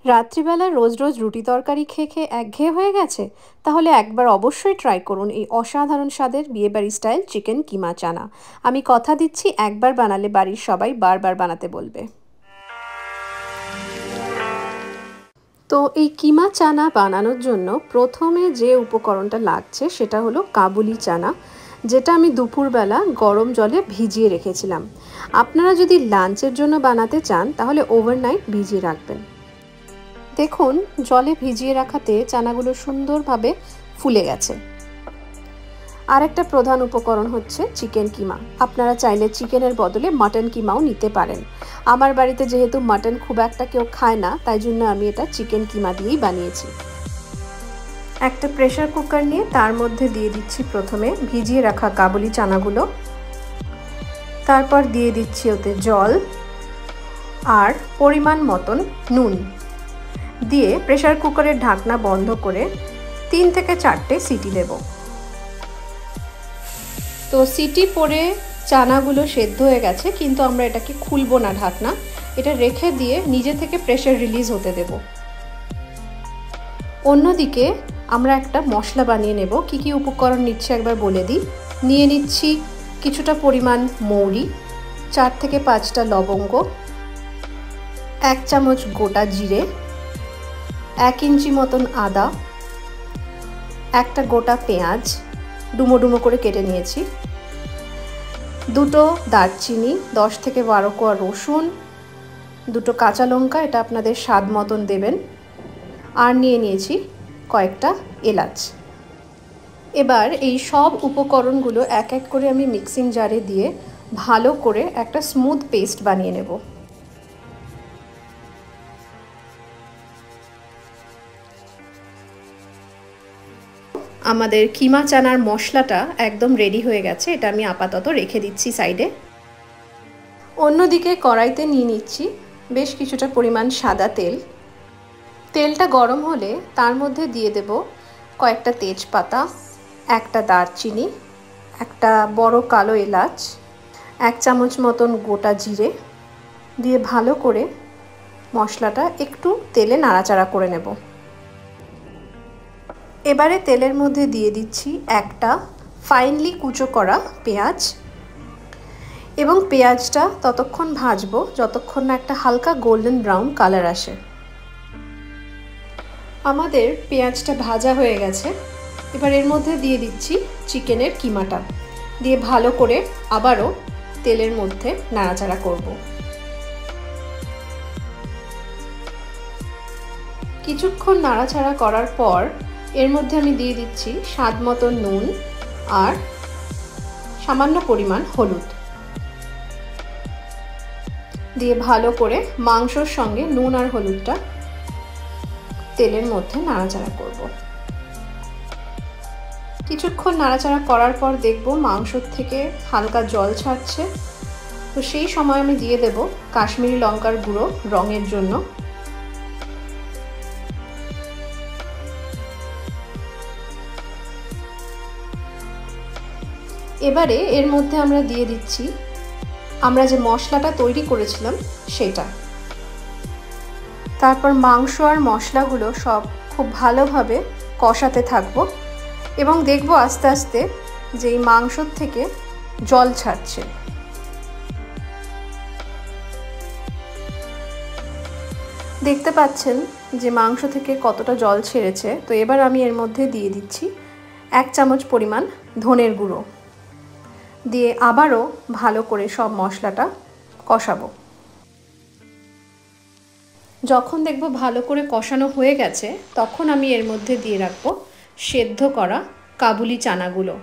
রাত্রিবেলা রোজ রোজ রুটি তরকারি খেয়ে খেয়ে একঘেয়ে হয়ে গেছে? তাহলে একবার অবশ্যই ট্রাই করুন এই অসাধারণ স্বাদের বিয়েবাড়ি স্টাইল চিকেন কিমা চানা। আমি কথা দিচ্ছি, একবার বানালে বাড়ির সবাই বারবার বানাতে বলবে। তো এই কিমা চানা বানানোর জন্য প্রথমে যে উপকরণটা লাগছে সেটা হলো কাবুলি চানা, যেটা আমি দুপুরবেলা গরম জলে ভিজিয়ে রেখেছিলাম। আপনারা যদি লাঞ্চের জন্য বানাতে চান তাহলে ওভারনাইট ভিজিয়ে রাখবেন। দেখুন, জলে ভিজিয়ে রাখাতে চানাগুলো সুন্দরভাবে ফুলে গেছে। আর একটা প্রধান উপকরণ হচ্ছে চিকেন কিমা। আপনারা চাইলে চিকেনের বদলে মাটন কিমাও নিতে পারেন। আমার বাড়িতে যেহেতু মাটন খুব একটা কেউ খায় না, তাই জন্য আমি এটা চিকেন কিমা দিয়েই বানিয়েছি। একটা প্রেসার কুকার নিয়ে তার মধ্যে দিয়ে দিচ্ছি প্রথমে ভিজিয়ে রাখা কাবুলি চানাগুলো। তারপর দিয়ে দিচ্ছি ওতে জল আর পরিমাণ মতন নুন দিয়ে প্রেসার কুকারের ঢাকনা বন্ধ করে 3 থেকে 4টে সিটি দেব। তো সিটি পরে চানাগুলো সেদ্ধ হয়ে গেছে, কিন্তু আমরা এটাকে খুলবো না ঢাকনা, এটা রেখে দিয়ে নিজে থেকে প্রেসার রিলিজ হতে দেব। অন্যদিকে আমরা একটা মশলা বানিয়ে নেব। কি কি উপকরণ নিচ্ছি একবার বলে দিই। নিয়ে নিচ্ছি কিছুটা পরিমাণ মৌরি, 4 থেকে 5টা লবঙ্গ, 1 চামচ গোটা জিরে, 1 ইঞ্চি মতন আদা, একটা গোটা পেঁয়াজ ডুমো ডুমো করে কেটে নিয়েছি, 2টো দারচিনি, 10 থেকে 12 কোয়া রসুন, 2টো কাঁচা লঙ্কা, এটা আপনাদের স্বাদ মতন দেবেন, আর নিয়ে নিয়েছি কয়েকটা এলাচ। এবার এই সব উপকরণগুলো এক এক করে আমি মিক্সিং জারে দিয়ে ভালো করে একটা স্মুথ পেস্ট বানিয়ে নেব। আমাদের কিমা চানার মশলাটা একদম রেডি হয়ে গেছে, এটা আমি আপাতত রেখে দিচ্ছি সাইডে। অন্যদিকে কড়াইতে নিয়ে নিচ্ছি বেশ কিছুটা পরিমাণ সাদা তেল। তেলটা গরম হলে তার মধ্যে দিয়ে দেব কয়েকটা তেজপাতা, একটা দারচিনি, একটা বড় কালো এলাচ, 1 চামচ মতন গোটা জিরে দিয়ে ভালো করে মশলাটা একটু তেলে নাড়াচাড়া করে নেব। এবারে তেলের মধ্যে দিয়ে দিচ্ছি একটা ফাইনলি কুচো করা পেঁয়াজ, এবং পেঁয়াজটা ততক্ষণ ভাজবো যতক্ষণ না একটা হালকা গোল্ডেন ব্রাউন কালার আসে। আমাদের পেঁয়াজটা ভাজা হয়ে গেছে। এবার এর মধ্যে দিয়ে দিচ্ছি চিকেনের কিমাটা, দিয়ে ভালো করে আবারও তেলের মধ্যে নাড়াচাড়া করব। কিছুক্ষণ নাড়াচাড়া করার পর এর মধ্যে আমি দিয়ে দিচ্ছি স্বাদ মতো নুন আর সামান্য পরিমাণ হলুদ দিয়ে ভালো করে মাংসর সঙ্গে নুন আর হলুদটা তেলের মধ্যে নাড়াচাড়া করব। কিছুক্ষণ নাড়াচাড়া করার পর দেখব মাংস থেকে হালকা জল ছাড়ছে, তো সেই সময় আমি দিয়ে দেব কাশ্মীরি লঙ্কার গুঁড়ো রঙের জন্য। এবারে এর মধ্যে আমরা দিয়ে দিচ্ছি আমরা যে মশলাটা তৈরি করেছিলাম সেটা। তারপর মাংস আর মশলাগুলো সব খুব ভালোভাবে কষাতে থাকবো এবং দেখব আস্তে আস্তে যে এই মাংসর থেকে জল ছাড়ছে। দেখতে পাচ্ছেন যে মাংস থেকে কতটা জল ছেড়েছে। তো এবার আমি এর মধ্যে দিয়ে দিচ্ছি 1 চামচ পরিমাণ ধনের গুঁড়ো দিয়ে আবারও ভালো করে সব মশলাটা কষাবো। যখন দেখব ভালো করে কষানো হয়ে গেছে তখন আমি এর মধ্যে দিয়ে রাখবো সেদ্ধ করা কাবুলি চানাগুলো।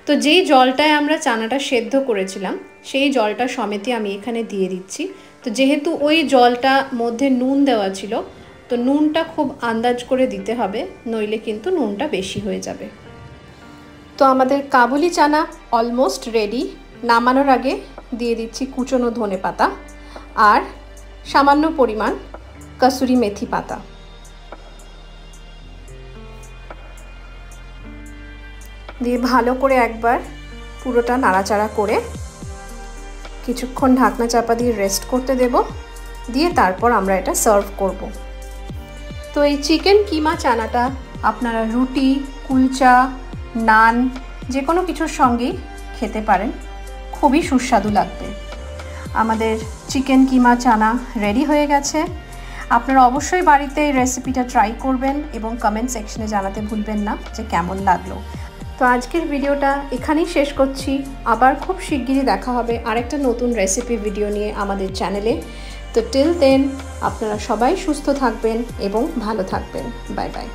তো যেই জলটায় আমরা চানাটা সেদ্ধ করেছিলাম সেই জলটা সমেতই আমি এখানে দিয়ে দিচ্ছি। তো যেহেতু ওই জলটা মধ্যে নুন দেওয়া ছিল, তো নুনটা খুব আন্দাজ করে দিতে হবে, নইলে কিন্তু নুনটা বেশি হয়ে যাবে। তো আমাদের কাবুলি চানা অলমোস্ট রেডি। নামানোর আগে দিয়ে দিচ্ছি কুচনো ধনেপাতা আর সামান্য পরিমাণ কসুরি মেথি পাতা। দিয়ে ভালো করে একবার পুরোটা নাড়াচাড়া করে কিছুক্ষণ ঢাকনা চাপা দিয়ে রেস্ট করতে দেব, দিয়ে তারপর আমরা এটা সার্ভ করব। তো এই চিকেন কিমা চানাটা আপনারা রুটি, কুলচা, নান যে কোনো কিছুর সঙ্গেই খেতে পারেন, খুবই সুস্বাদু লাগবে। আমাদের চিকেন কিমা চানা রেডি হয়ে গেছে। আপনারা অবশ্যই বাড়িতে এই রেসিপিটা ট্রাই করবেন এবং কমেন্ট সেকশনে জানাতে ভুলবেন না যে কেমন লাগলো। তো আজকের ভিডিওটা এখানেই শেষ করছি। আবার খুব শিগগিরই দেখা হবে আরেকটা নতুন রেসিপি ভিডিও নিয়ে আমাদের চ্যানেলে। তো টিল দেন আপনারা সবাই সুস্থ থাকবেন এবং ভালো থাকবেন। Bye bye.